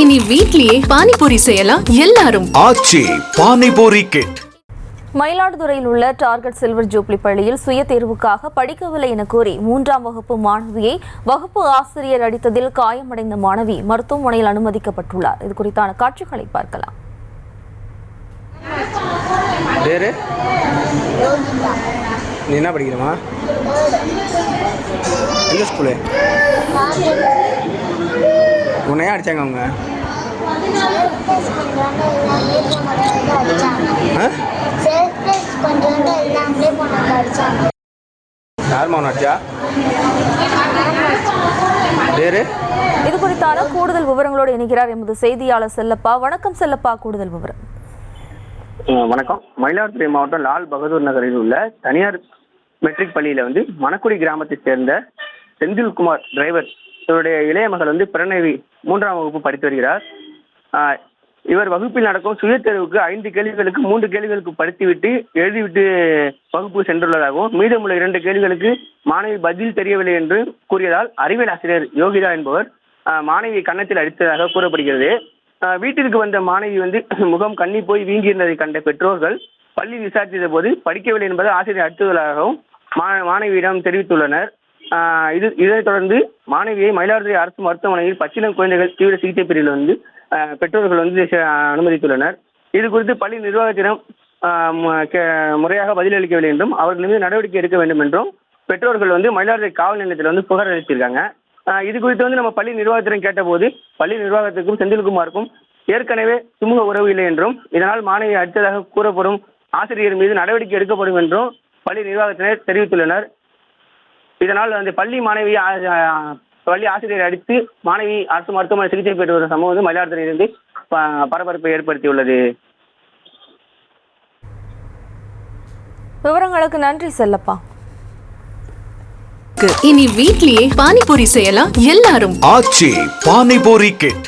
இனி வீட்லயே பானிபூரி செய்யலாம் எல்லாரும். ஆச்சி பானிபூரி கிட். மயிலாடுதுறையில் உள்ள டார்கெட் சில்வர் ஜூப்ளி பள்ளியில் சுய தேர்வுக்காக படிக்கவில்லை என கூறி 3ஆம் வகுப்பு மாணவியை வகுப்பு ஆசிரியர் அடித்ததில் காயமடைந்த மாணவி மருத்துவமனையில் அனுமதிக்கப்பட்டுள்ளார். இது குறித்தான காட்சிகளை பார்க்கலாம். நீ என்ன படிக்கிறமா? எந்த ஸ்கூலு? உன்னையா அடிச்சாங்க அவங்க? யாருமா உன்னை அடிச்சா? பேரு? இது குறித்தான கூடுதல் விவரங்களோடு இணைகிறார் எமது செய்தியாளர் செல்லப்பா. வணக்கம் செல்லப்பா, கூடுதல் விவரம். வணக்கம். மயிலாடுதுறை மாவட்டம் லால் பகதூர் நகரில் உள்ள தனியார் மெட்ரிக் பள்ளியில மணக்குடி கிராமத்தை சேர்ந்த செந்தில்குமார் டிரைவர், இவருடைய இளைய மகள் பிறநவி 3ஆம் வகுப்பு படித்து வருகிறார். இவர் வகுப்பில் நடக்கும் சுய தேர்வுக்கு 5 கேள்விகளுக்கு 3 கேள்விகளுக்கு படித்துவிட்டு எழுதிவிட்டு வகுப்பு சென்றுள்ளதாகவும், மீதமுள்ள 2 கேள்விகளுக்கு மாணவி பதில் தெரியவில்லை என்று கூறியதால் அறிவியல் ஆசிரியர் யோகிதா என்பவர் மாணவியை கன்னத்தில் அடித்ததாக கூறப்படுகிறது. வீட்டிற்கு வந்த மாணவி முகம் கண்ணி போய் வீங்கியிருந்ததை கண்ட பெற்றோர்கள் பள்ளி விசாரித்த போது படிக்கவில்லை என்பதை ஆசிரியர் அடித்துள்ளதாகவும் மாணவியிடம் தெரிவித்துள்ளனர். இதைத் தொடர்ந்து மாணவியை மயிலாடுதுறை அரசு மருத்துவமனையில் பச்சிளம் குழந்தைகள் தீவிர சிகிச்சை பிரிவில் பெற்றோர்கள் அனுமதித்துள்ளனர். இது குறித்து பள்ளி நிர்வாகத்திடம் முறையாக பதிலளிக்கவில்லை என்றும் அவர்கள் மீது நடவடிக்கை எடுக்க வேண்டும் என்றும் பெற்றோர்கள் மயிலாடுதுறை காவல் நிலையத்தில் புகார் அளித்திருக்காங்க. இது குறித்து நம்ம பள்ளி நிர்வாகத்திடம் கேட்டபோது பள்ளி நிர்வாகத்துக்கும் செந்தில்குமாருக்கும் ஏற்கனவே சுமூக உறவு இல்லை என்றும், இதனால் மாணவியை அடித்ததாக கூறப்படும் ஆசிரியர் மீது நடவடிக்கை எடுக்கப்படும் என்றும் பள்ளி நிர்வாகத்தினர் தெரிவித்துள்ளனர். இதனால் அந்த பள்ளி ஆசிரியரை அடித்து மாணவி அரசு மருத்துவமனை சிகிச்சை பெற்று வரும் சம்பவம் மயிலாடுதுறையிலிருந்து பரபரப்பை ஏற்படுத்தியுள்ளது. விவரங்களுக்கு நன்றி செல்லப்பா. இனி வீட்லயே பானிபூரி செய்யலாம் எல்லாரும். ஆச்சி பானிபூரி கிட்.